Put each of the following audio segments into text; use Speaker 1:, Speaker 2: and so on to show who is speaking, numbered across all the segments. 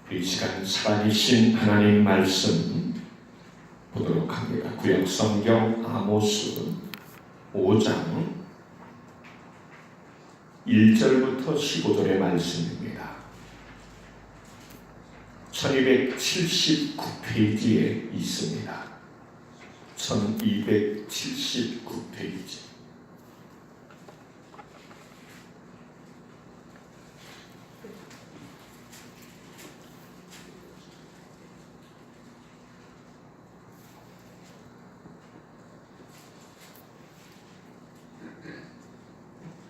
Speaker 1: 이 시간 살아계신 하나님 말씀 보도록 합니다. 구약 성경 아모스 5장 1절부터 15절의 말씀입니다. 1279페이지에 있습니다. 1279페이지.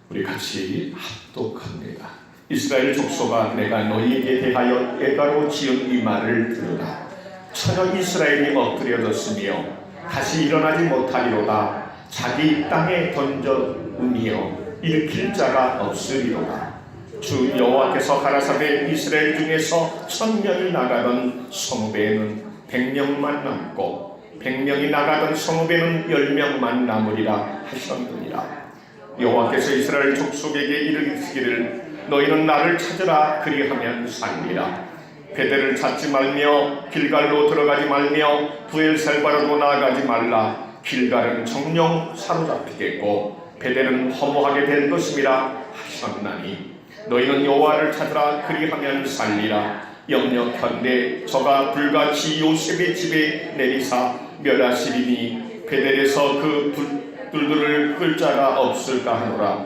Speaker 1: 우리 같이 합독합니다. 이스라엘 족속아, 내가 너희에게 대하여 애가로 지은 이 말을 들으라. 처녀 이스라엘이 엎드려졌으며 다시 일어나지 못하리로다. 자기 땅에 던져으며 일으킬 자가 없으리로다. 주 여호와께서 가라사대 이스라엘 중에서 1000명이 나가던 성읍에는 100명만 남고 100명이 나가던 성읍에는 10명만 남으리라 하셨느니라. 여호와께서 이스라엘 족속에게 이르시기를 너희는 나를 찾으라. 그리하면 살리라. 베델을 찾지 말며 길갈로 들어가지 말며 부엘셀바로도 나아가지 말라. 길갈은 정령 사로잡히겠고 베델은 허무하게 될 것임이라 하셨나니 너희는 여호와를 찾으라. 그리하면 살리라. 영력한데 저가 불같이 요셉의 집에 내리사 멸하시리니 베델에서 그 불들을 끌 자가 없을까 하노라.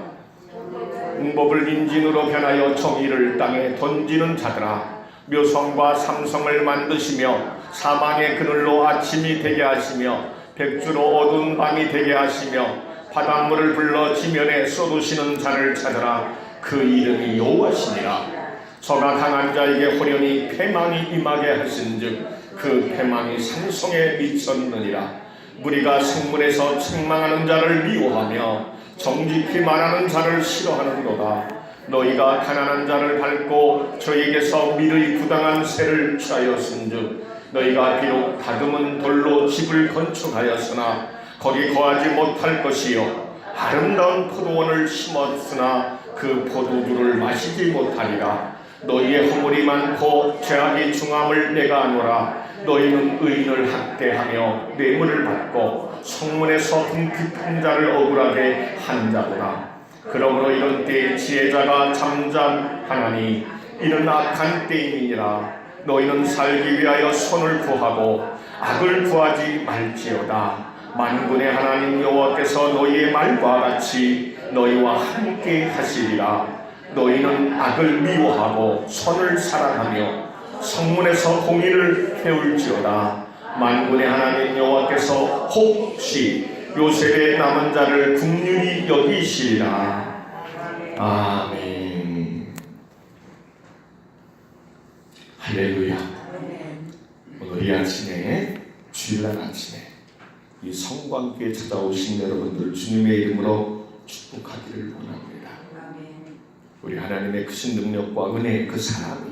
Speaker 1: 웅법을 인진으로 변하여 정의를 땅에 던지는 자들아, 묘성과 삼성을 만드시며 사망의 그늘로 아침이 되게 하시며 백주로 어두운 밤이 되게 하시며 바닷물을 불러 지면에 쏟으시는 자를 찾으라. 그 이름이 여호와시니라. 저가 강한 자에게 호련히 패망이 임하게 하신즉 그 패망이 산성에 미쳤느니라. 무리가 성문에서 책망하는 자를 미워하며 정직히 말하는 자를 싫어하는도다. 너희가 가난한 자를 밟고 저에게서 미르이 부당한 세를 취하였은즉 너희가 비록 다듬은 돌로 집을 건축하였으나 거기 거하지 못할 것이요 아름다운 포도원을 심었으나 그 포도주를 마시지 못하리라. 너희의 허물이 많고 죄악이 중함을 내가 아노라. 너희는 의인을 학대하며 뇌물을 받고 성문에서 궁핍한 자를 억울하게 한 자구나. 그러므로 이런 때에 지혜자가 잠잠하나니 이는 악한 때임이니라. 너희는 살기 위하여 선을 구하고 악을 구하지 말지어다. 만군의 하나님 여호와께서 너희의 말과 같이 너희와 함께 하시리라. 너희는 악을 미워하고 선을 사랑하며 성문에서 공의를 배울지어다. 만군의 하나님 여호와께서 혹시 요셉의 남은 자를 긍휼히 여기시리라. 아멘. 할렐루야. 오늘 이 아침에, 주일날 아침에 이 성광교에 찾아오신 여러분들 주님의 이름으로 축복하기를 원합니다. 우리 하나님의 크신 능력과 은혜의 그 사랑이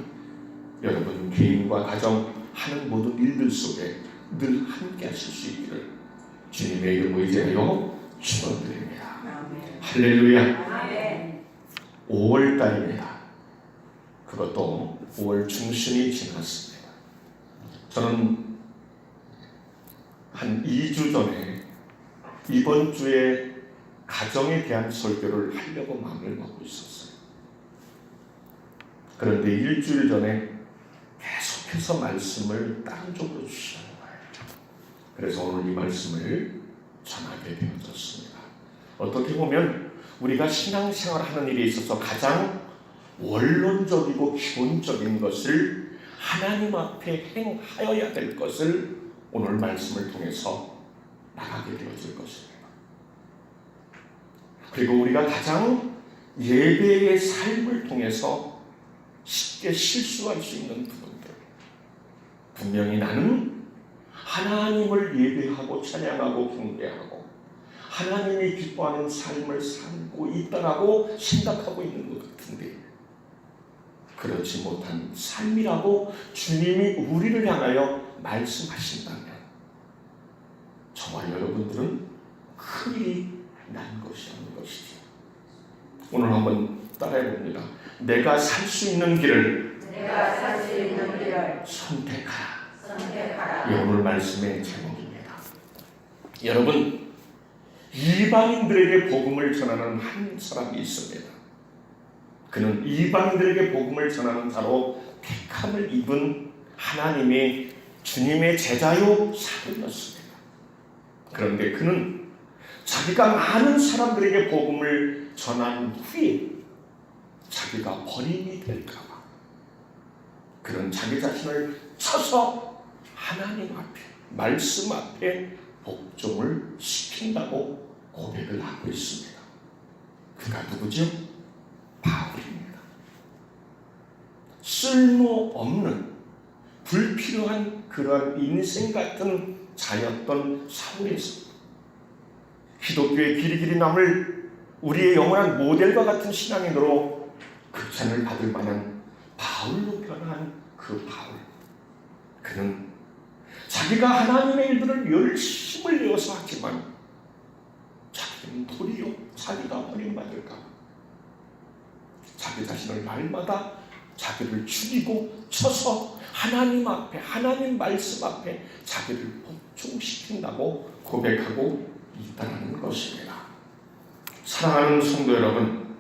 Speaker 1: 여러분 개인과 가정 하는 모든 일들 속에 늘 함께 하실 수 있기를 주님의 이름으로 의지하여 축원드립니다. 할렐루야. 5월달입니다. 그것도 5월 중순이 지났습니다. 저는 한 2주 전에 이번 주에 가정에 대한 설교를 하려고 마음을 먹고 있었어요. 그런데 일주일 전에 계속해서 말씀을 다른 쪽으로 주시는 거예요. 그래서 오늘 이 말씀을 전하게 되어졌습니다. 어떻게 보면 우리가 신앙생활하는 일에 있어서 가장 원론적이고 기본적인 것을 하나님 앞에 행하여야 될 것을 오늘 말씀을 통해서 나가게 되어질 것입니다. 그리고 우리가 가장 예배의 삶을 통해서 쉽게 실수할 수 있는 부분들, 분명히 나는 하나님을 예배하고 찬양하고 경배하고 하나님이 기뻐하는 삶을 살고 있다라고 생각하고 있는 것 같은데 그렇지 못한 삶이라고 주님이 우리를 향하여 말씀하신다면 저와 여러분들은 큰일이 난 것이라는 것이죠. 오늘 한번 따라해 봅니다. 내가 살 수 있는 길을
Speaker 2: 내가 살 수 있는 길을
Speaker 1: 선택하라. 이 오늘 말씀의 제목입니다. 여러분, 이방인들에게 복음을 전하는 한 사람이 있습니다. 그는 이방인들에게 복음을 전하는 자로 택함을 입은 하나님의 주님의 제자요 사도였습니다. 그런데 그는 자기가 많은 사람들에게 복음을 전한 후에 자기가 버림이 될까봐 그런 자기 자신을 쳐서 하나님 앞에, 말씀 앞에 복종을 시킨다고 고백을 하고 있습니다. 그가 누구죠? 바울입니다. 쓸모없는 불필요한 그런 인생 같은 자였던 사울에서 기독교의 길이 남을 우리의 영원한 모델과 같은 신앙인으로 극찬을 받을 만한 바울로 변한 그 바울. 그는 자기가 하나님의 일들을 열심을 내어서 하지만 자기는 도리어 자기가 버림받을까 자기 자신을 날마다 자기를 죽이고 쳐서 하나님 앞에, 하나님 말씀 앞에 자기를 복종시킨다고 고백하고 있다는 것입니다. 사랑하는 성도 여러분,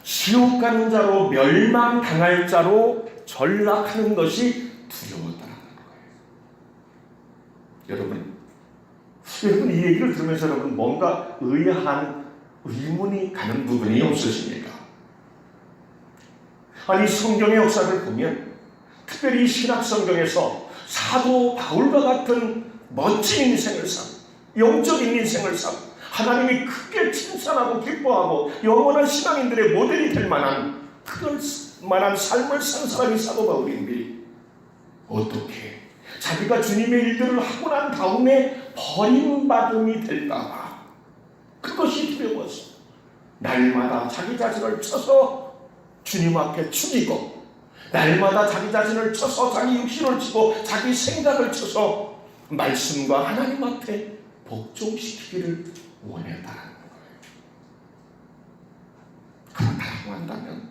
Speaker 1: 지옥 가는 자로 멸망당할 자로 전락하는 것이 두려웠다는 거예요. 여러분 이 얘기를 들으면서 여러분 뭔가 의아한 의문이 가는 부분이 없으십니까? 아니, 성경의 역사를 보면 특별히 신약 성경에서 사도 바울과 같은 멋진 인생을 산, 영적인 인생을 산, 하나님이 크게 칭찬하고 기뻐하고 영원한 신앙인들의 모델이 될 만한 그럴 만한 삶을 산 사람이 사도 바울인데 어떻게 자기가 주님의 일들을 하고 난 다음에 버림받음이 될까봐 그것이 두려워서 날마다 자기 자신을 쳐서 주님 앞에 죽이고 날마다 자기 자신을 쳐서 자기 육신을 치고 자기 생각을 쳐서 말씀과 하나님 앞에 복종시키기를 원했다는 거예요. 그렇다고 한다면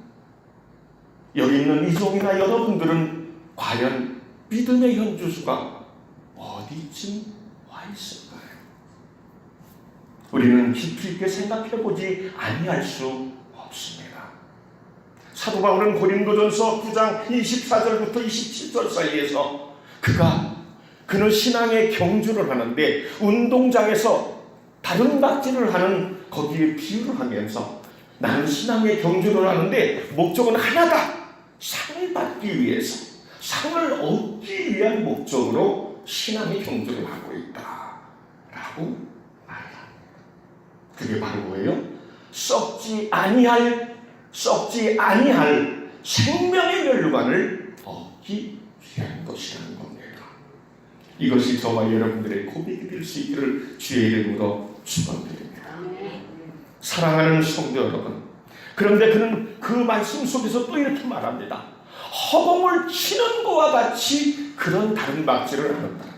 Speaker 1: 여기 있는 이종이나 여러분들은 과연 믿음의 현주소가 어디쯤 와 있을까요? 우리는 깊이 있게 생각해보지 아니할 수 없습니다. 사도 바울은 고린도전서 9장 24절부터 27절 사이에서 그는 신앙의 경주를 하는데 운동장에서 다른 박질을 하는 거기에 비유를 하면서 나는 신앙의 경주를 하는데 목적은 하나다. 상을 받기 위해서, 상을 얻기 위한 목적으로 신앙의 경주를 하고 있다 라고 말합니다. 그게 바로 뭐예요? 썩지 아니할 생명의 멸류관을 얻기 위한 것이라는 겁니다. 이것이 저와 여러분들의 고백이 될 수 있기를 주의 이름으로 축원드립니다. 사랑하는 성도 여러분, 그런데 그는 그 말씀 속에서 또 이렇게 말합니다. 허공을 치는 것과 같이 그런 다른 박질을 한다는 거예요.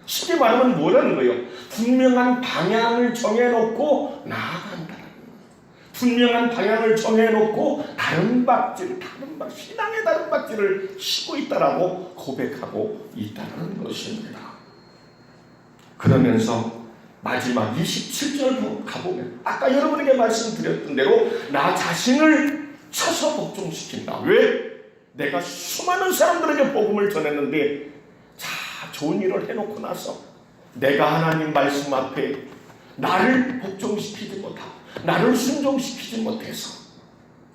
Speaker 1: 쉽게 말하면 뭐라는 거예요? 분명한 방향을 정해놓고 나아간다는 거예요. 분명한 방향을 정해놓고 다른 박질, 신앙의 다른 박질을 치고 있다라고 고백하고 있다는 것입니다. 그러면서 마지막 27절 가보면 아까 여러분에게 말씀드렸던 대로 나 자신을 쳐서 복종시킨다. 왜? 내가 수많은 사람들에게 복음을 전했는데 좋은 일을 해놓고 나서 내가 하나님 말씀 앞에 나를 복종시키지 못하고 나를 순종시키지 못해서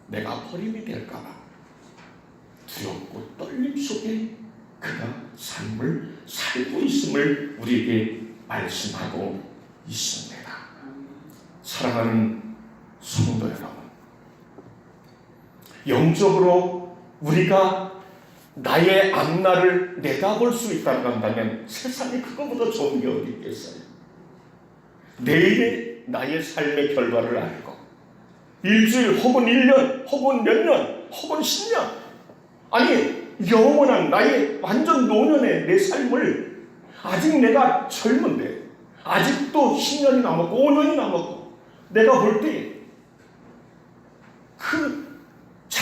Speaker 1: 내가 버림이 될까봐 두렵고 떨림 속에 그가 삶을 살고 있음을 우리에게 말씀하고 있습니다. 사랑하는 성도 여러분, 영적으로 우리가 나의 앞날을 내다볼 수 있다고 한다면 세상에 그거보다 좋은 게 어디 있겠어요? 내일의 나의 삶의 결과를 알고 일주일 혹은 1년 혹은 몇 년 혹은 10년 아니 영원한 나의 완전 노년의 내 삶을 아직 내가 젊은데 아직도 10년이 남았고 5년이 남았고 내가 볼 때 그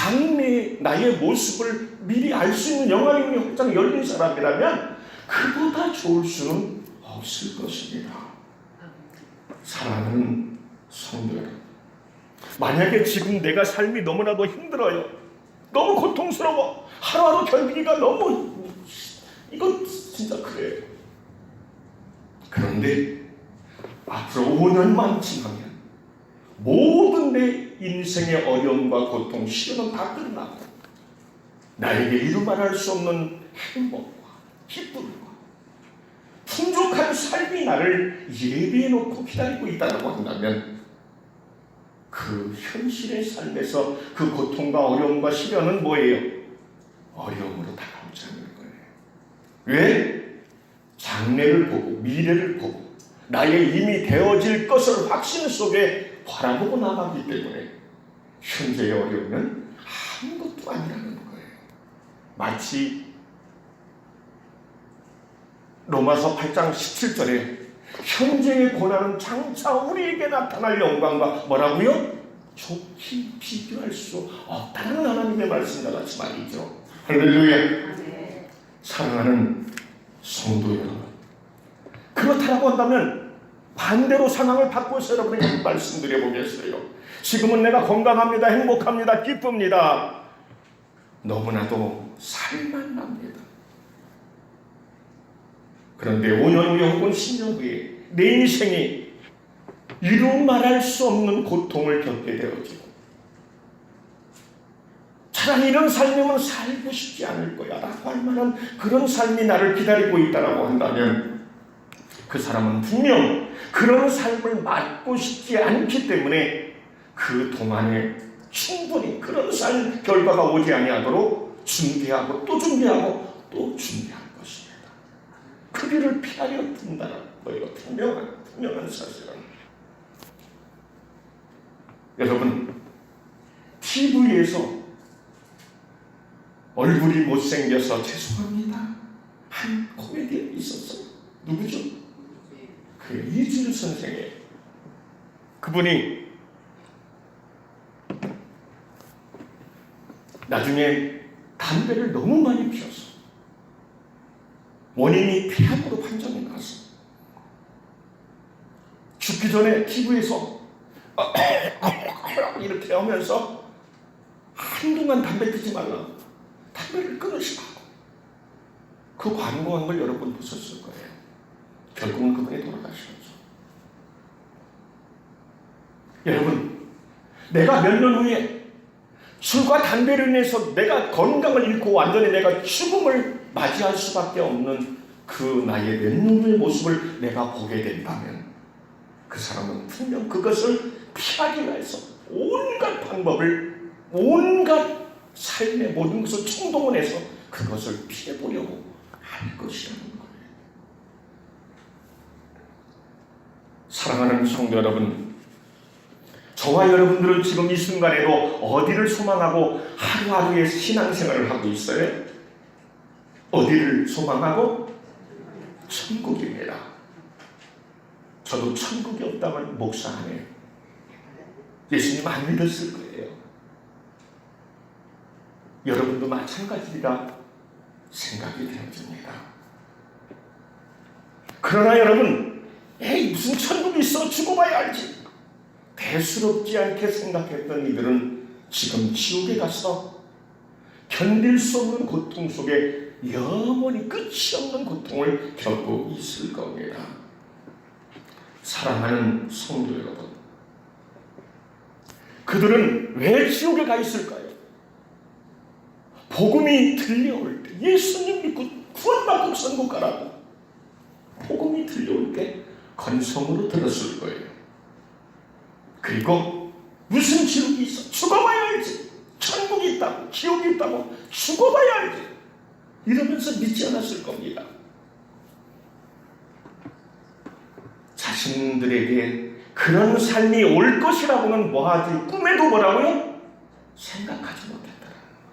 Speaker 1: 장래 나의 모습을 미리 알 수 있는 영화의 확장 열린 사람이라면 그보다 좋을 수는 없을 것입니다. 사랑하는 성도 여러분, 만약에 지금 내가 삶이 너무나도 힘들어요. 너무 고통스러워. 하루하루 견디기가 너무, 이건 진짜 그래요. 그런데 앞으로 5년만 지나면 모든 내 인생의 어려움과 고통, 시련은 다 끝나고 나에게 이루 말할 수 없는 행복과 기쁨과 풍족한 삶이 나를 예비해 놓고 기다리고 있다고 한다면 그 현실의 삶에서 그 고통과 어려움과 시련은 뭐예요? 어려움으로 다가오지 않는 거예요. 왜? 장래를 보고 미래를 보고 나의 이미 되어질 것을 확신 속에 바라보고 나가기 때문에 현재의 어려움은 아무것도 아니라는 거예요. 마치 로마서 8장 17절에 현재의 고난은 장차 우리에게 나타날 영광과 뭐라고요? 좋게 비교할 수 없다는 하나님의 말씀과 같이 말이죠. 할렐루야. 사랑하는 성도 여러분, 그렇다고 한다면 반대로 상황을 바꿔서 여러분에게 말씀드려 보겠어요. 지금은 내가 건강합니다, 행복합니다, 기쁩니다. 너무나도 살만 납니다. 그런데 5년 후에 혹은 10년 후에 내 인생이 이루 말할 수 없는 고통을 겪게 되어지고 차라리 이런 삶이면 살고 싶지 않을 거야 라고 할 만한 그런 삶이 나를 기다리고 있다고 한다면 그 사람은 분명 그런 삶을 맞고 싶지 않기 때문에 그 동안에 충분히 그런 삶 결과가 오지 아니하도록 준비하고 또 준비하고 또 준비할 것입니다. 그 길을 피하려 든다는 거예요. 분명한 사실은. 여러분, TV에서 얼굴이 못생겨서 죄송합니다 한 코미디언이 있었어요. 누구죠? 그 이진우 선생이에요. 그분이 나중에 담배를 너무 많이 피워서 원인이 폐암으로 판정이 나서 죽기 전에 TV에서 이렇게 하면서 한동안 담배 피지 말라, 담배를 끊으시라고 그 광고한 걸 여러분 보셨을 거예요. 결국은 그분이 돌아가셨죠. 여러분, 내가 몇 년 후에 술과 담배로 인해서 내가 건강을 잃고 완전히 내가 죽음을 맞이할 수밖에 없는 그 나의 몇 년 후의 모습을 내가 보게 된다면 그 사람은 분명 그것을 피하기 위해서 온갖 방법을, 온갖 삶의 모든 것을 총동원해서 그것을 피해보려고 할 것이라는 거예요. 사랑하는 성도 여러분, 저와 여러분들은 지금 이 순간에도 어디를 소망하고 하루하루의 신앙생활을 하고 있어요? 어디를 소망하고? 천국입니다. 저도 천국이 없다면 목사 안 해요. 예수님 안 믿었을 거예요. 여러분도 마찬가지라 생각이 되어집니다. 그러나 여러분, 에이 무슨 천국이 있어, 죽어봐야 알지, 대수롭지 않게 생각했던 이들은 지금 지옥에 가서 견딜 수 없는 고통 속에 영원히 끝이 없는 고통을 겪고 있을 겁니다. 사랑하는 성도 여러분, 그들은 왜 지옥에 가 있을까요? 복음이 들려올 때, 예수님 믿고 구원받고 천국 가라고 복음이 들려올 때 건성으로 들었을 거예요. 그리고 무슨 지옥이 있어? 죽어봐야 알지. 천국이 있다고, 지옥이 있다고, 죽어봐야 알지. 이러면서 믿지 않았을 겁니다. 자신들에게 그런 삶이 올 것이라고는 뭐하지, 꿈에도 뭐라고요? 생각하지 못했다라는 거예요.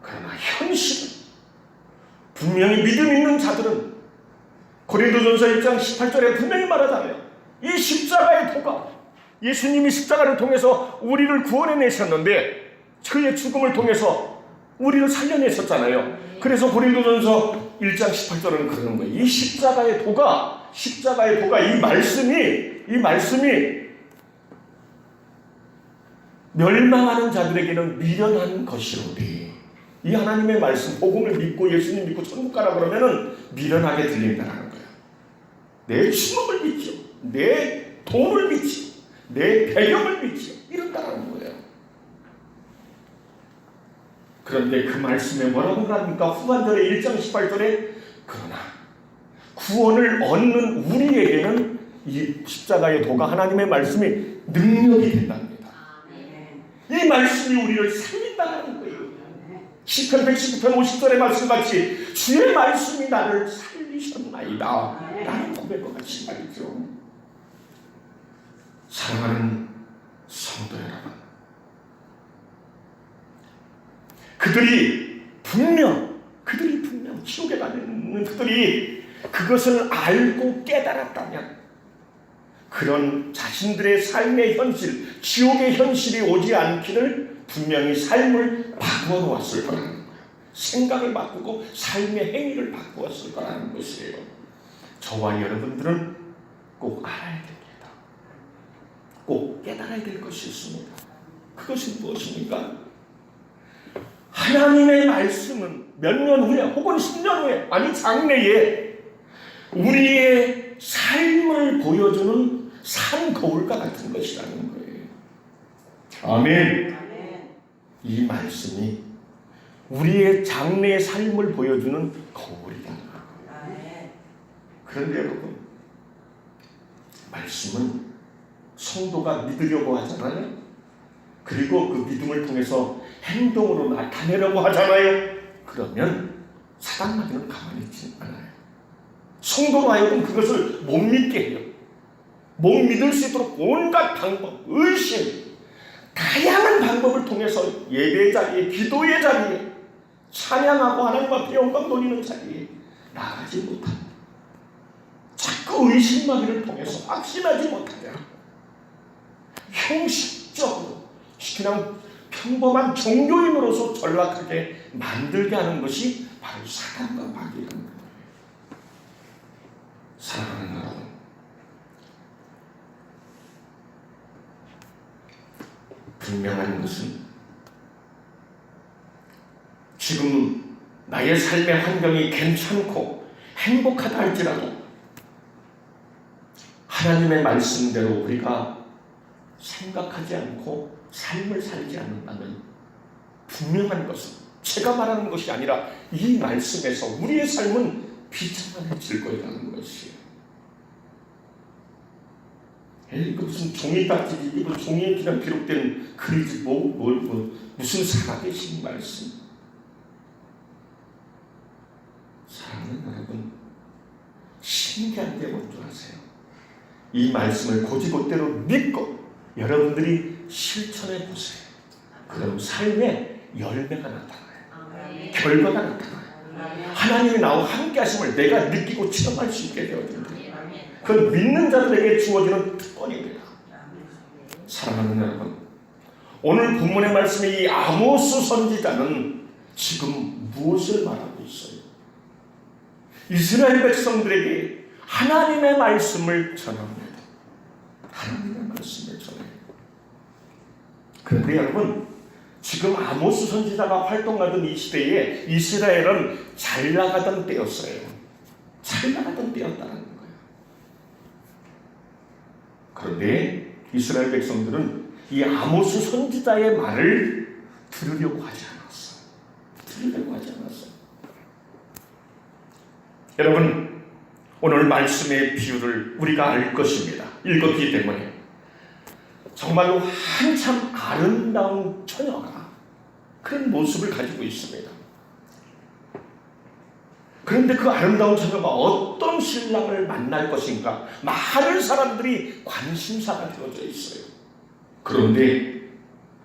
Speaker 1: 그러나 현실은 분명히 믿음 있는 자들은 고린도전서 1장 18절에 분명히 말하잖아요. 이 십자가의 도가, 예수님이 십자가를 통해서 우리를 구원해내셨는데 그의 죽음을 통해서 우리를 살려냈었잖아요. 그래서 고린도전서 1장 18절은 그러는 거예요. 이 십자가의 도가 이 말씀이 멸망하는 자들에게는 미련한 것이로되, 이 하나님의 말씀, 복음을 믿고 예수님 믿고 천국 가라 그러면은 미련하게 들린다는 거예요. 내 추억을 믿지요, 내 돈을 믿지요, 내 배경을 믿지요, 이런다는 거예요. 그런데 그 말씀에 뭐라고 합니까? 후반절에 1장 18절에 그러나 구원을 얻는 우리에게는 이 십자가의 도가, 하나님의 말씀이 능력이 된답니다. 이 말씀이 우리를 살린다는 거예요. 시편 119편 50절의 말씀같이 주의 말씀이 나를 살리셨나이다 라는 고백과 같이 말이죠. 사랑하는 성도 여러분, 그들이 분명 지옥에 가는 그들이 그것을 알고 깨달았다면, 그런 자신들의 삶의 현실, 지옥의 현실이 오지 않기를 분명히 삶을 바꾸어 놓았을 거라는 거예요. 생각을 바꾸고 삶의 행위를 바꾸었을 거라는 것이에요. 저와 여러분들은 꼭 알아야 됩니다. 꼭 깨달아야 될 것이 있습니다. 그것은 무엇입니까? 하나님의 말씀은 몇 년 후에 혹은 10년 후에, 아니 장래에 우리의 삶을 보여주는 산 거울과 같은 것이라는 거예요. 아멘. 이 말씀이 우리의 장래의 삶을 보여주는 거울이라는 거예요. 그런데 여러분, 말씀은 성도가 믿으려고 하잖아요. 그리고 그 믿음을 통해서 행동으로 나타내려고 하잖아요. 그러면 사단마귀는 가만히 있지 않아요. 성도로 하여금 그것을 못 믿게 해요. 못 믿을 수 있도록 온갖 방법, 의심, 다양한 방법을 통해서 예배 자리에, 기도의 자리에, 찬양하고 하나님 앞에 영광 돌리는 자리에 나가지 못합니다. 자꾸 의심마귀를 통해서 확신하지 못하냐, 형식적으로 그냥 평범한 종교인으로서 전락하게 만들게 하는 것이 바로 사단과 마귀라는 거예요. 사랑하는 여러분, 분명한 것은 지금 나의 삶의 환경이 괜찮고 행복하다 할지라도 하나님의 말씀대로 우리가 생각하지 않고 삶을 살지 않는다면, 분명한 것은 제가 말하는 것이 아니라 이 말씀에서 우리의 삶은 비참해질 거라는 것이에요. 이거 무슨 종이 딱지기, 이거 종이에 그냥 기록된 글이지 무슨 살아계신 말씀. 사랑하는 여러분, 신기한 게 뭔지 아세요? 이 말씀을 고지고대로 믿고 여러분들이 실천해 보세요. 그럼 삶의 열매가 나타나요. 결과가 나타나요. 하나님이 나와 함께 하심을 내가 느끼고 체험할 수 있게 되어집니다. 그건 믿는 자들에게 주어지는 특권입니다. 사랑하는 여러분, 오늘 본문의 말씀이 이 아모스 선지자는 지금 무엇을 말하고 있어요? 이스라엘 백성들에게 하나님의 말씀을 전합니다. 하나님의 말씀을 전해요. 그런데 여러분, 지금 아모스 선지자가 활동하던 이 시대에 이스라엘은 잘 나가던 때였어요. 잘 나가던 때였다는 거예요. 그런데 이스라엘 백성들은 이 아모스 선지자의 말을 들으려고 하지 않았어요. 여러분, 오늘 말씀의 비유를 우리가 알 것입니다. 읽었기 때문에. 정말로 한참 아름다운 처녀가 그런 모습을 가지고 있습니다. 그런데 그 아름다운 처녀가 어떤 신랑을 만날 것인가, 많은 사람들이 관심사가 되어져 있어요. 그런데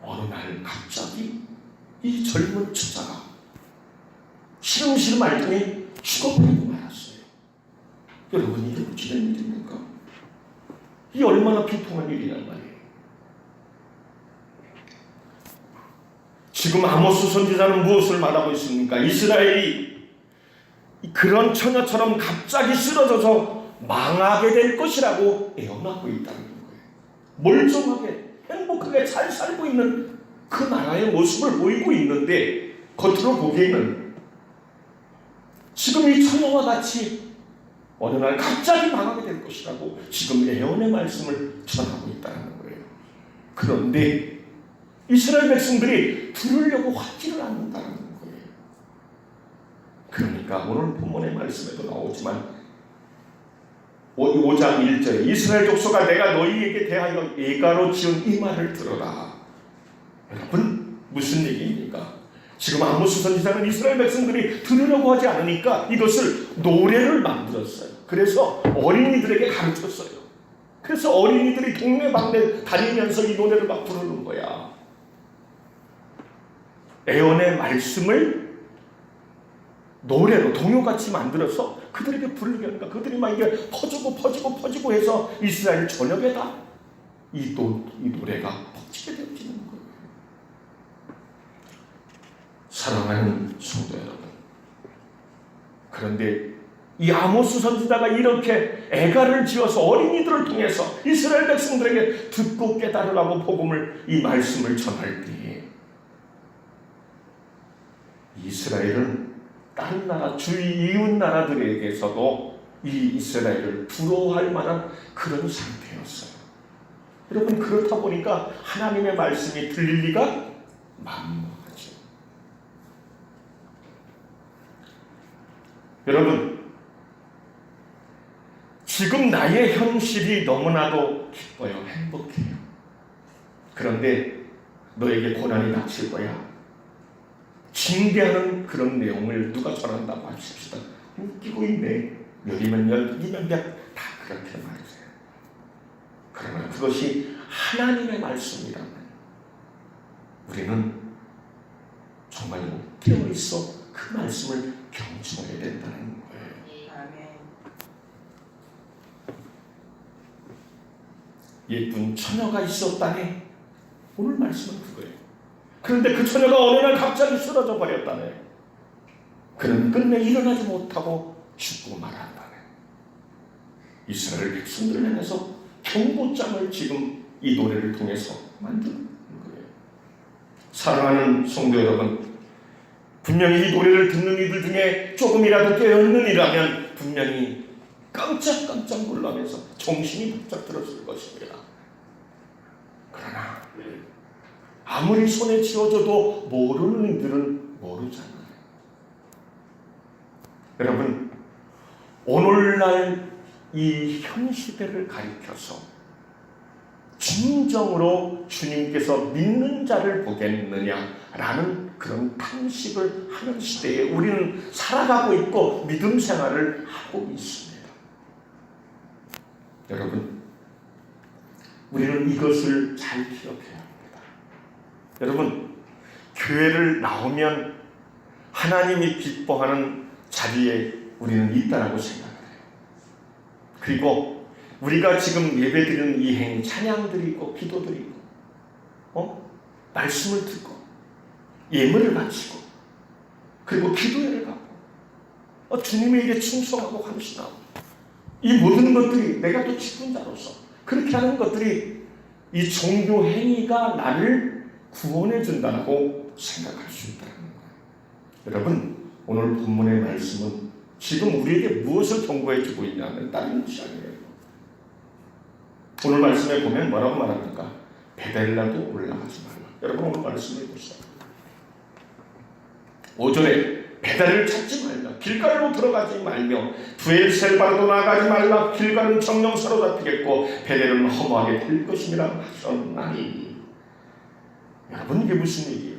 Speaker 1: 어느 날 갑자기 이 젊은 처자가 시름시름 앓더니 죽어버리고 말았어요. 여러분, 이게 어찌된 일입니까? 이 얼마나 비통한 일이란 말이에요. 지금 아모스 선지자는 무엇을 말하고 있습니까? 이스라엘이 그런 처녀처럼 갑자기 쓰러져서 망하게 될 것이라고 예언하고 있다는 거예요. 멀쩡하게 행복하게 잘 살고 있는 그 나라의 모습을 보이고 있는데 겉으로 보기에는 지금 이 처녀와 같이 어느 날 갑자기 망하게 될 것이라고 지금 예언의 말씀을 전하고 있다는 거예요. 그런데 이스라엘 백성들이 들으려고 하지를 않는다는 거예요. 그러니까 오늘 본문의 말씀에도 나오지만 5장 1절에 이스라엘 족속아 내가 너희에게 대하여 예가로 지은 이 말을 들어라. 여러분 무슨 얘기입니까? 지금 아모스 선지자는 이스라엘 백성들이 들으려고 하지 않으니까 이것을 노래를 만들었어요. 그래서 어린이들에게 가르쳤어요. 그래서 어린이들이 동네방네 다니면서 이 노래를 막 부르는 거야. 예언의 말씀을 노래로 동요같이 만들어서 그들에게 부르게 하니까 그들이 막 이게 퍼지고 해서 이스라엘 전역에다 이 노래가 퍼지게 되어지는 거예요. 사랑하는 성도 여러분, 그런데 이 아모스 선지자가 이렇게 애가를 지어서 어린이들을 통해서 이스라엘 백성들에게 듣고 깨달으라고 복음을 이 말씀을 전할 때에 이스라엘은 다른 나라 주위 이웃 나라들에게서도 이 이스라엘을 부러워할 만한 그런 상태였어요. 여러분 그렇다 보니까 하나님의 말씀이 들릴 리가 만무하죠. 여러분 지금 나의 현실이 너무나도 기뻐요. 행복해요. 그런데 너에게 고난이 닥칠 거야. 징계하는 그런 내용을 누가 전한다고 하십시다. 웃기고 있네. 열이면 열, 이면 백, 다 그렇게 말하세요. 그러나 그것이 하나님의 말씀이라면 우리는 정말 깨어 있어 그 말씀을 경청해야 된다는 거예요.
Speaker 2: 아멘.
Speaker 1: 예쁜 처녀가 있었다네. 오늘 말씀은 그거예요. 그런데 그 처녀가 어느 날 갑자기 쓰러져 버렸다네. 그는 끝내 일어나지 못하고 죽고 말았다네. 이스라엘 백성들을 향해서 경고장을 지금 이 노래를 통해서 만드는 거예요. 사랑하는 성도 여러분, 분명히 이 노래를 듣는 이들 중에 조금이라도 깨어있느니라면 분명히 깜짝깜짝 놀라면서 정신이 바짝 들었을 것입니다. 그러나 아무리 손에 쥐어줘도 모르는 이들은 모르잖아요. 여러분 오늘날 이 현 시대를 가리켜서 진정으로 주님께서 믿는 자를 보겠느냐라는 그런 탄식을 하는 시대에 우리는 살아가고 있고 믿음 생활을 하고 있습니다. 여러분 우리는 이것을 잘 기억해야 합니다. 여러분 교회를 나오면 하나님이 기뻐하는 자리에 우리는 있다라고 생각해요. 그리고 우리가 지금 예배드리는 이 행, 찬양드리고 기도드리고 말씀을 듣고 예물을 바치고 그리고 기도회를 가고 주님의 일에 충성하고 헌신하고 이 모든 것들이 내가 또 직분자로서 그렇게 하는 것들이 이 종교 행위가 나를 구원해 준다고 생각할 수 있다는 거예요. 여러분 오늘 본문의 말씀은 지금 우리에게 무엇을 경고해 주고 있냐면 다른 것이 아니에요. 오늘 말씀에 보면 뭐라고 말합니까? 베델라도 올라가지 말라. 여러분 오늘 말씀을 보시죠. 5절에 베델을 찾지 말라. 길갈로 들어가지 말며 브엘셀바로 나가지 말라. 길갈은 정령 사로잡히겠고 베델은 허무하게 될 것임이라 하셨나니. 여러분 이게 무슨 얘기예요?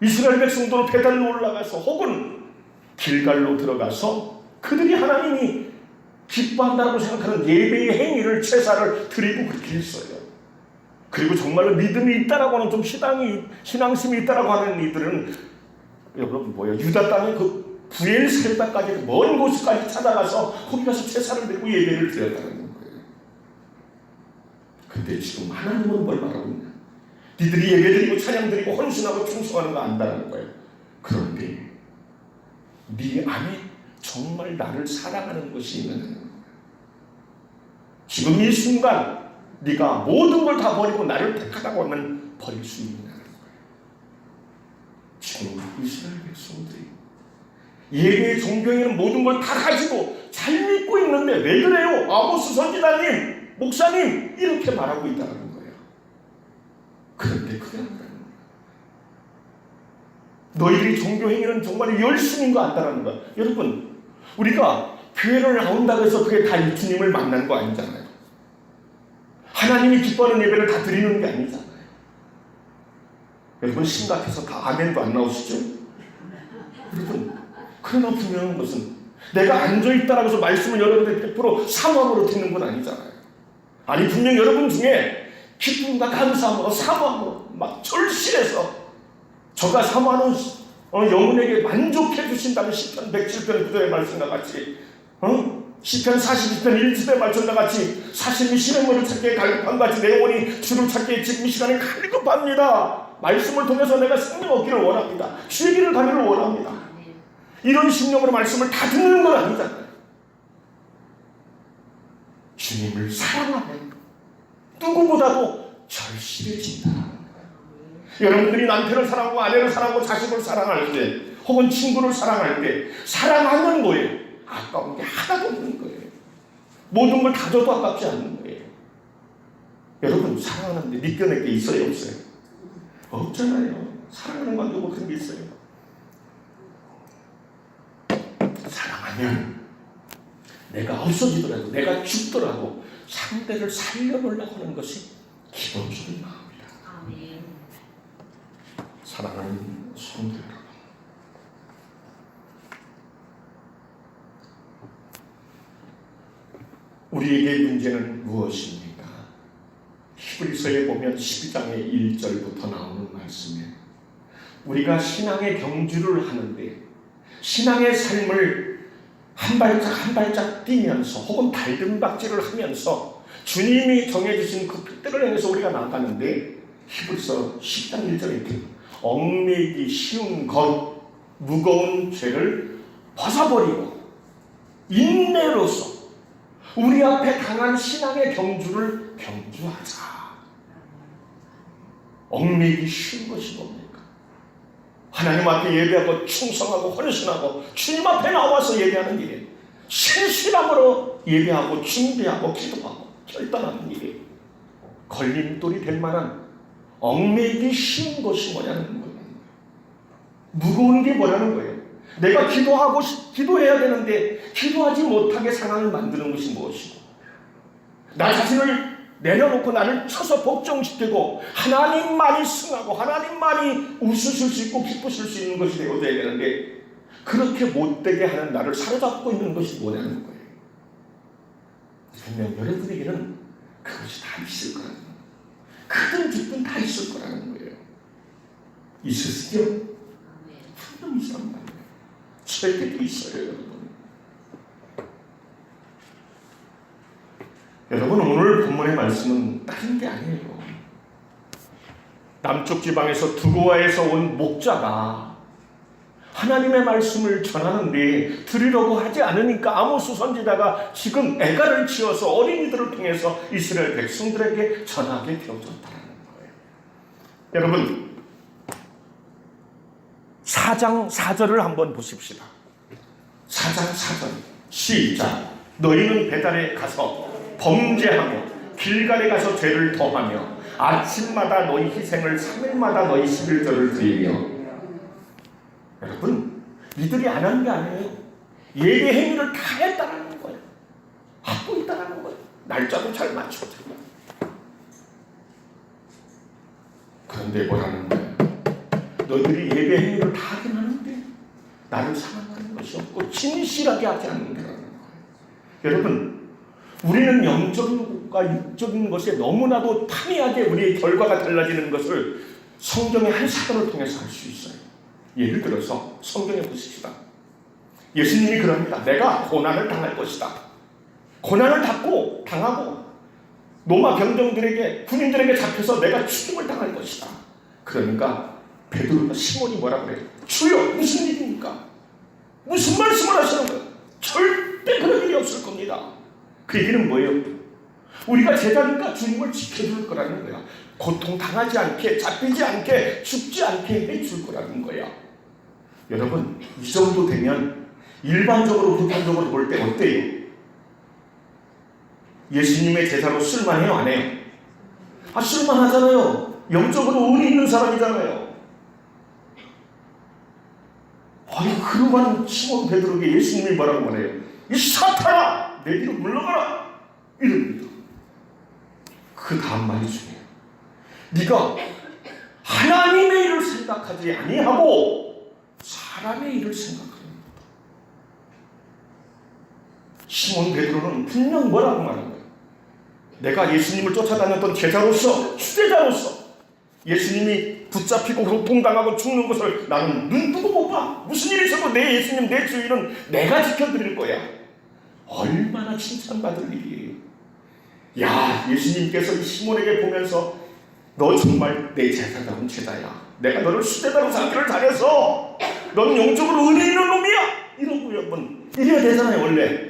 Speaker 1: 이스라엘 백성도 베델로 올라가서 혹은 길갈로 들어가서 그들이 하나님이 기뻐한다고 생각하는 예배의 행위를 제사를 드리고 그렇게 했어요. 그리고 정말로 믿음이 있다라고 하는 좀 신앙심이 있다라고 하는 이들은 여러분 유다 땅의 그 브엘셀바까지 먼 곳까지 찾아가서 거기 가서 제사를 드리고 예배를 드렸다는 거예요. 근데 지금 하나님은 뭘 말하고 있냐? 니들이 예배드리고 찬양드리고 헌신하고 충성하는 거 안다는 거예요. 그런데 네 안에 정말 나를 사랑하는 것이 있느냐는 거예요. 지금 이 순간 네가 모든 걸 다 버리고 나를 택하다고 하면 버릴 수 있느냐는 거예요. 지금 이스라엘 백성들이 예배의 존경에는 모든 걸 다 가지고 잘 믿고 있는데 왜 그래요? 아모스 선지자님, 목사님 이렇게 말하고 있다는 거예요. 그런데 그게 아니라는 거예요. 너희들이 종교 행위는 정말 열심인 거 안다라는 거야. 여러분, 우리가 교회를 나온다고 해서 그게 다 주님을 만난 거 아니잖아요. 하나님이 기뻐하는 예배를 다 드리는 게 아니잖아요. 여러분, 심각해서 다 아멘도 안 나오시죠? 여러분, 그러나 분명한 것은 내가 앉아있다라고 해서 말씀을 여러분들 100% 사모함으로 듣는 건 아니잖아요. 아니, 분명 여러분 중에 기쁨과 감사함으로 사모함으로 막 절실해서 저가 사모하는 영혼에게 만족해 주신다는 시편 107편 9절의 말씀과 같이 시편 42편 1절의 말씀과 같이 사실이 시냇물을 찾기에 갈급한 같이 내 영혼이 주를 찾기에 지금 이 시간에 갈급합니다. 말씀을 통해서 내가 생명 얻기를 원합니다. 주의 길을 가기를 원합니다. 이런 심령으로 말씀을 다 듣는 건 아니잖아요. 주님을 사랑하면 누구보다도 절실해진다. 여러분들이 남편을 사랑하고 아내를 사랑하고 자식을 사랑할 때 혹은 친구를 사랑할 때 사랑하는 거예요. 아까운 게 하나도 없는 거예요. 모든 걸 다 줘도 아깝지 않는 거예요. 여러분, 사랑하는데 느껴낼 게 있어요, 없어요? 없잖아요. 사랑하는 건 누구 그런 게 있어요? 사랑하면 내가 없어지더라도 내가 죽더라도 상대를 살려보려고 하는 것이 기본적인 마음이다. 사랑하는 성도 여러분, 우리에게 문제는 무엇입니까? 히브리서에 보면 12장의 1절부터 나오는 말씀에 우리가 신앙의 경주를 하는데 신앙의 삶을 한 발짝 한 발짝 뛰면서 혹은 발등박질을 하면서 주님이 정해주신 그 뜻대로 행해서 우리가 나가는데 히브리서 10장 1절에 이렇게 얽매이기 쉬운 것 무거운 죄를 벗어버리고 인내로서 우리 앞에 당한 신앙의 경주를 경주하자. 얽매이기 쉬운 것이 뭡니까? 하나님 앞에 예배하고 충성하고 헌신하고 주님 앞에 나와서 예배하는 일이에요. 신실함으로 예배하고 준비하고 기도하고 결단하는 일이에요. 걸림돌이 될 만한 얽매이기 쉬운 것이 뭐냐는 거예요. 무거운 게 뭐냐는 거예요. 내가 기도해야 되는데 기도하지 못하게 상황을 만드는 것이 무엇이고 나 자신을 내려놓고 나를 쳐서 복종시키고 하나님만이 승하고 하나님만이 웃으실 수 있고 기쁘실 수 있는 것이 되어야 되는데 그렇게 못되게 하는 나를 사로잡고 있는 것이 뭐냐는 거예요. 분명 여러분에게는 그것이 다 있을 거라는 거예요. 크든 작든 다 있을 거라는 거예요. 있으시죠? 분명 있단 말이에요. 저에게도 있어요, 여러분. 여러분, 오늘 본문의 말씀은 다른 게 아니에요. 남쪽 지방에서 두고아에서 온 목자가 하나님의 말씀을 전하는데 들으려고 하지 않으니까 아모스 선지자가 지금 애가를 치어서 어린이들을 통해서 이스라엘 백성들에게 전하게 되어졌다는 거예요. 여러분, 4장 4절을 한번 보십시다. 4장 4절 시작. 너희는 베달에 가서 범죄하며 길갈에 가서 죄를 더하며 아침마다 너희 희생을 3일마다 너희 11절을 드리며. 여러분, 이들이 안 한 게 아니에요. 예배 행위를 다 했다는 거예요. 하고 있다는 거예요. 날짜도 잘 맞추고. 그런데 뭐라는 거예요? 너희들이 예배 행위를 다 하긴 하는데 나를 사랑하는 것이 없고 진실하게 하지 않는다는 거예요. 여러분, 우리는 영적인 것과 육적인 것에 너무나도 판이하게 우리의 결과가 달라지는 것을 성경의 한 사건을 통해서 알 수 있어요. 예를 들어서 성경에 보십시다. 예수님이 그럽니다. 내가 고난을 당할 것이다. 고난을 당하고 로마 병정들에게 군인들에게 잡혀서 내가 죽임을 당할 것이다. 그러니까 베드로가 시몬이 뭐라 그래요? 주여 무슨 일입니까? 무슨 말씀을 하시는 거예요? 절대 그런 일이 없을 겁니다. 그 얘기는 뭐예요? 우리가 제자니까 주님을 지켜줄 거라는 거야. 고통 당하지 않게, 잡히지 않게, 죽지 않게 해줄 거라는 거야. 여러분, 이 정도 되면 일반적으로 보편적으로 볼 때 어때요? 예수님의 제자로 쓸만해요, 안 해요? 쓸만하잖아요. 영적으로 의리 있는 사람이잖아요. 아니, 그러한 시몬 베드로에게 예수님이 뭐라고 말해요? 이 사탄아, 내 뒤로 물러가라, 이럽니다. 그 다음 말이 중요해요. 네가 하나님의 일을 생각하지 아니하고 사람의 일을 생각하는 거다. 시몬 베드로는 분명 뭐라고 말한 거예요? 내가 예수님을 쫓아다녔던 제자로서, 수제자로서 예수님이 붙잡히고 고통당하고 죽는 것을 나는 눈 뜨고 못 봐. 무슨 일이 있어도 내 예수님, 내 주인은 내가 지켜드릴 거야. 얼마나 칭찬받을 일이에요. 야, 예수님께서 이 시몬에게 보면서 너 정말 내 제자다운 제자야. 내가 너를 수제자로 삼기를 잘해서 넌 영적으로 의리 있는 놈이야. 이러고 여러분 이래야 되잖아요, 원래.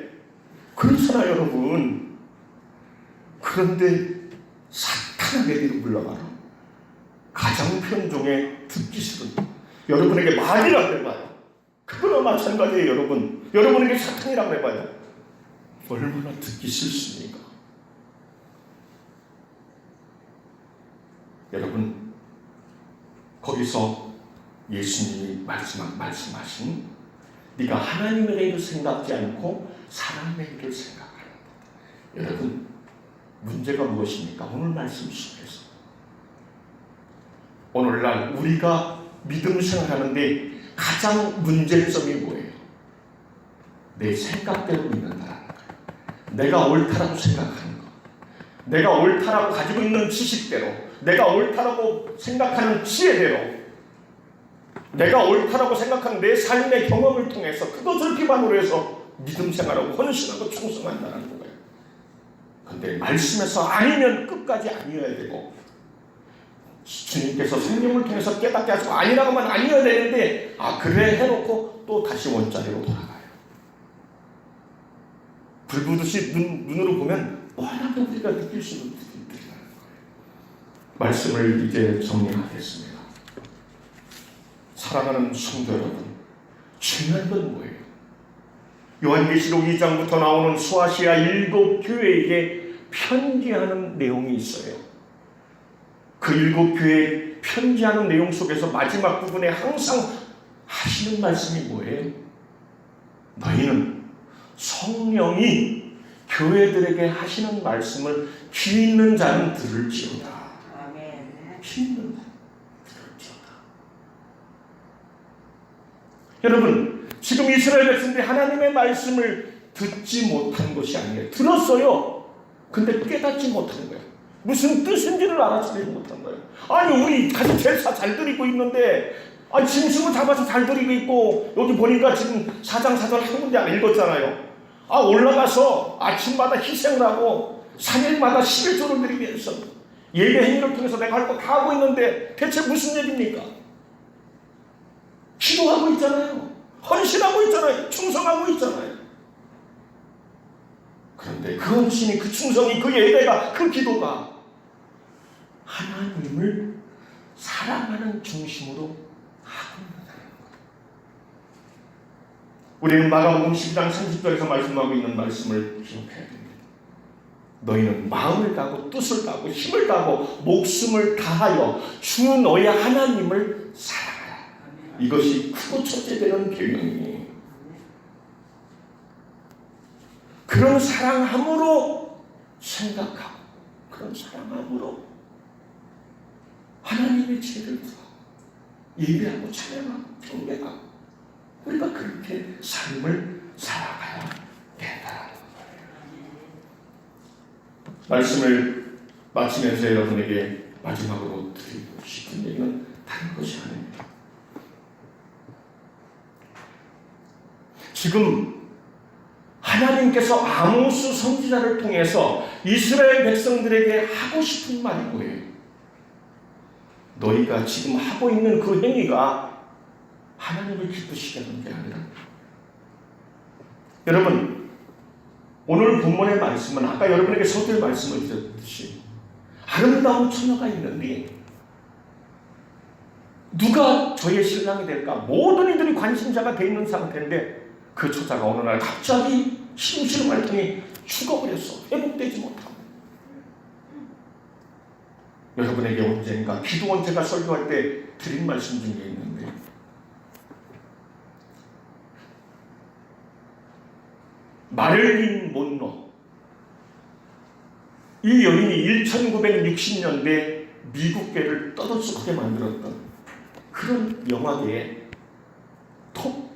Speaker 1: 그렇잖아요, 여러분. 그런데 사탄아, 내 뒤로 물러가라. 가장 편중에 듣기 싫은 여러분에게 말이라고 해봐요. 그거나 마찬가지예요, 여러분. 여러분에게 사탄이라고 해봐요. 얼마나 듣기 싫습니까? 여러분, 거기서 예수님이 마지막 말씀하신 네가 하나님의 일을 생각지 않고 사람의 일을 생각하는 것. 여러분, 문제가 무엇입니까? 오늘 말씀 속에서 오늘날 우리가 믿음 생활하는데 가장 문제점이 뭐예요? 내 생각대로 믿는다는 거예요. 내가 옳다라고 생각하는 거, 내가 옳다라고 가지고 있는 지식대로, 내가 옳다라고 생각하는 지혜대로, 내가 옳다라고 생각하는 내 삶의 경험을 통해서 그것을 기반으로 해서 믿음 생활하고 헌신하고 충성한다는 거예요. 그런데 말씀에서 아니면 끝까지 아니어야 되고, 주님께서 성령을 통해서 깨닫게 하시고 아니라고 하면 아니어야 되는데 그래 해놓고 또 다시 원자리로 돌아가요. 불 보듯이 눈으로 보면 뻔하게 우리가 느낄 수 있는 부분들이 있는 거예요. 말씀을 이제 정리하겠습니다. 사랑하는 성도 여러분, 중요한 건 뭐예요? 요한계시록 2장부터 나오는 소아시아 7 교회에게 편지하는 내용이 있어요. 그 7 교회에 편지하는 내용 속에서 마지막 부분에 항상 하시는 말씀이 뭐예요? 너희는 성령이 교회들에게 하시는 말씀을 귀 있는 자는 들을지어다. 귀 있는 자는 들을지어다. 여러분, 지금 이스라엘 백성들이 하나님의 말씀을 듣지 못한 것이 아니에요. 들었어요. 근데 깨닫지 못한 거예요. 무슨 뜻인지를 알아차리지 못한 거예요. 아니, 우리 가서 제사 잘 드리고 있는데, 짐승을 잡아서 잘 드리고 있고, 여기 보니까 지금 4장 4절 한 문제 안 읽었잖아요. 올라가서 아침마다 희생을 하고 3일마다 11조를 드리기 위해서 예배 행위를 통해서 내가 할 거 다 하고 있는데 대체 무슨 일입니까? 기도하고 있잖아요. 헌신하고 있잖아요. 충성하고 있잖아요. 그런데 그 헌신이, 그 충성이, 그 예배가, 그 기도가 하나님을 사랑하는 중심으로 하고 있다는 거예요. 우리는 마가복음 10장 30절에서 말씀하고 있는 말씀을 기억해야 됩니다. 너희는 마음을 다하고 뜻을 다하고 힘을 다하고 목숨을 다하여 주 너희 하나님을 사랑하라. 이것이 크고 첫째 되는 계명이에요. 그런 사랑함으로 생각하고, 그런 사랑함으로 하나님의 죄를 구하고 예배하고 찬양하고 경배하고 우리가 그렇게 삶을 살아가야 된다는 거예요. 말씀을 마치면서 여러분에게 마지막으로 드리고 싶은 얘기는 다른 것이 아닙니다. 지금 하나님께서 아모스 선지자를 통해서 이스라엘 백성들에게 하고 싶은 말이 뭐예요? 너희가 지금 하고 있는 그 행위가 하나님을 기쁘시게 하는 게 아니라, 여러분 오늘 본문의 말씀은 아까 여러분에게 서두에 말씀을 드렸듯이 아름다운 처녀가 있는데 누가 저의 신랑이 될까? 모든 이들이 관심자가 돼 있는 상태인데 그 처자가 어느 날 갑자기 심술을 앓더니 죽어버렸어. 회복되지 못하고. 여러분에게 언젠가 기도원 제가 설교할 때 드린 말씀 중에 있는데, 마릴린 monroe, 이 여인이 1960년대 미국계를 떠들썩하게 만들었던 그런 영화계의 톱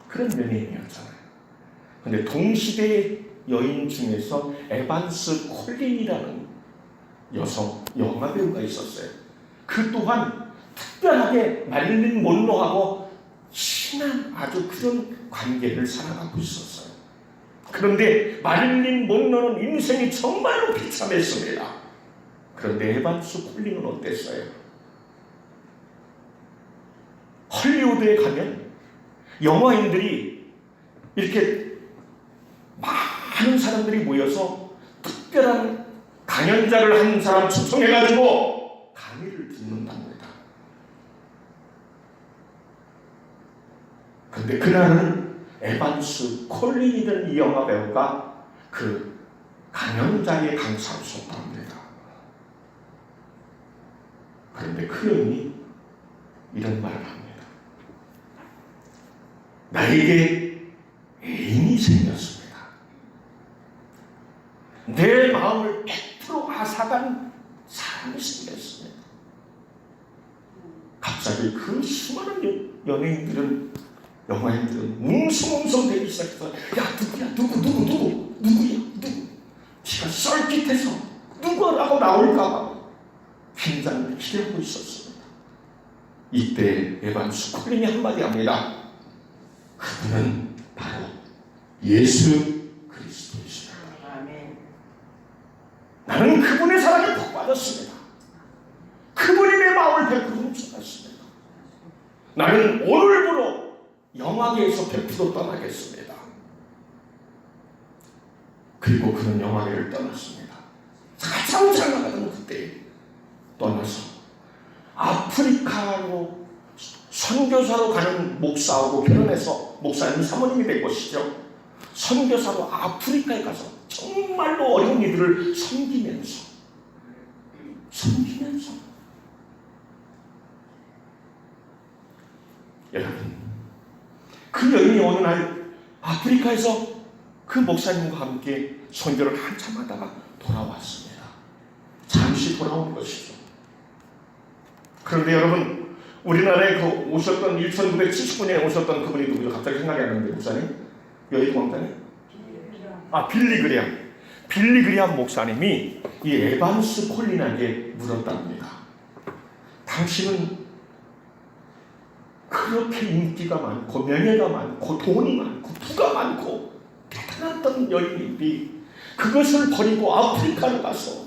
Speaker 1: 그런 연예인이었잖아요. 근데 동시대의 여인 중에서 에반스 콜린이라는 여성 영화배우가 있었어요. 그 또한 특별하게 마릴린 monroe하고 친한 아주 그런 관계를 살아가고 있었어요. 그런데 마릴린 monroe는 인생이 정말로 비참했습니다. 그런데 에반스 콜린은 어땠어요? 헐리우드에 가면 영화인들이 이렇게 많은 사람들이 모여서 특별한 강연자를 한 사람 초청해가지고 강의를 듣는답니다. 근데 그날은 에반스 콜린이던 이 영화 배우가 그 강연자의 강사로 섰답니다. 그런데 그 여인이 이런 말을 합니다. 나에게 애인이 생겼습니다. 내 마음을 100% 앗아간 사람이 생겼습니다. 갑자기 그 수많은 연예인들은, 영화인들은 뭉성뭉성 되기 시작해서, 야 누구야, 누구야, 지가 썰깃해서 누구라고 나올까봐 긴장을 기대하고 있었습니다. 이때 에반스 콜린이 한마디 합니다. 그분은 바로 예수 그리스도이십니다. 나는 그분의 사랑에 복 받았습니다. 그분이 내 마음을 100% 훔쳐갔습니다. 나는 오늘부로 영화계에서 100% 떠나겠습니다. 그리고 그는 영화계를 떠났습니다. 가장 잘 나가던 그때 떠나서 아프리카로 선교사로 가는 목사하고 결혼해서 목사님 사모님이 된 것이죠. 선교사로 아프리카에 가서 정말로 어려운 이들을 섬기면서 여러분, 그 여인이 어느 날 아프리카에서 그 목사님과 함께 선교를 한참 하다가 돌아왔습니다. 잠시 돌아온 것이죠. 그런데 여러분, 우리나라에 그 오셨던 1970년에 오셨던 그분이 누구죠? 갑자기 생각이 안 나는데, 목사님? 여의 공항장님? 빌리 그리함 목사님이 이 에반스 콜린에게 물었답니다. 당신은 그렇게 인기가 많고 명예가 많고 돈이 많고 부가 많고 대단했던 여인인데 그것을 버리고 아프리카로 가서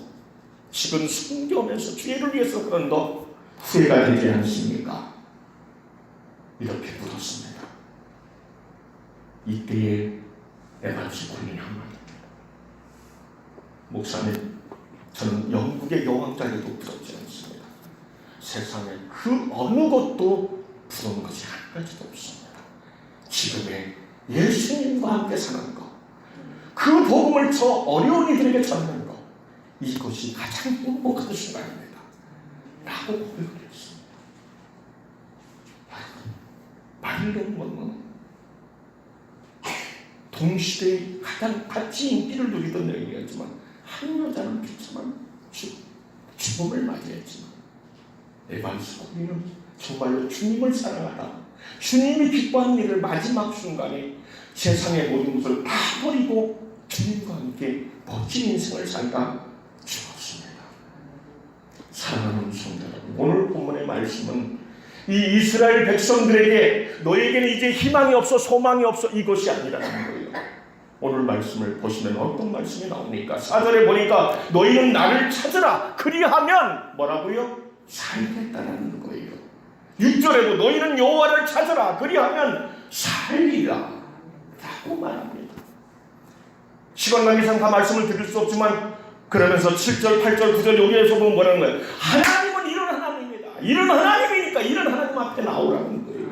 Speaker 1: 지금 순교하면서 주의를 위해서 그런 너 후회가 되지 않습니까? 이렇게 물었습니다. 이때에 에반스 콜린이 한마디입니다. 목사님, 저는 영국의 여왕자리도 부럽지 않습니다. 세상에 그 어느 것도 부러운 것이 한 가지도 없습니다. 지금의 예수님과 함께 사는 것, 그 복음을 저 어려운 이들에게 전하는 것, 이것이 가장 행복한 순간입니다. 라고 고백을 했습니다. 마릴린 monroe는 동시대에 가장 같이 인기를 누리던 여인이었지만 한 여자는 비참한 죽음을 맞이했지만 에반스 콜린은 정말로 주님을 사랑하다, 주님이 기뻐하는 일을 마지막 순간에 세상의 모든 것을 다 버리고 주님과 함께 멋진 인생을 살다 죽었습니다. 사랑하는 성도 여러분, 오늘 본문의 말씀은 이 이스라엘 백성들에게 너에게는 이제 희망이 없어, 소망이 없어, 이것이 아니라는 거예요. 오늘 말씀을 보시면 어떤 말씀이 나옵니까? 4절에 보니까 너희는 나를 찾으라. 그리하면 뭐라고요? 살겠다라는 거예요. 6절에도 너희는 여호와를 찾으라. 그리하면 살리라 라고 말합니다. 시간 관계상 다 말씀을 드릴 수 없지만 그러면서 7절, 8절, 9절 여기에서 보면 뭐라는 거예요? 하나님은 이런 하나님입니다. 이런 하나님이니까 이런 하나님 앞에 나오라는 거예요.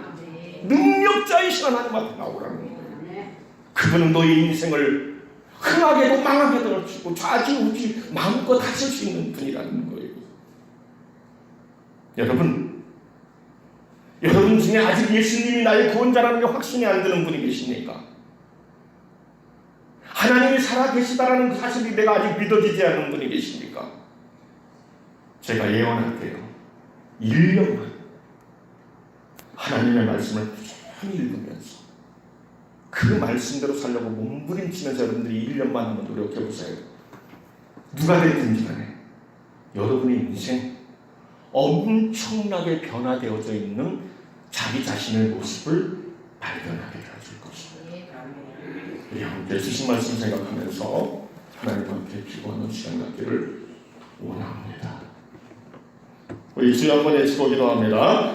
Speaker 1: 능력자이신 하나님 앞에 나오라는 거예요. 그분은 너의 인생을 흥하게도 망하게도 하시고 좌지우지 마음껏 하실 수 있는 분이라는 거예요. 여러분 중에 아직 예수님이 나의 구원자라는 게 확신이 안 드는 분이 계십니까? 하나님이 살아계시다라는 그 사실이 내가 아직 믿어지지 않는 분이 계십니까? 제가 예언할게요. 1년만 하나님의 말씀을 꾸준히 읽으면서 그 말씀대로 살려고 몸부림치면서 여러분들이 1년만 한번 노력해보세요. 누가 됐든지 간에 여러분의 인생 엄청나게 변화되어져 있는 자기 자신의 모습을 발견하게 되어질 것입니다. 우리 함께 주신 말씀 생각하면서 하나님 함께 기도하는 시간 갖기를 원합니다. 우리 주여 한번 외치고 기도합니다.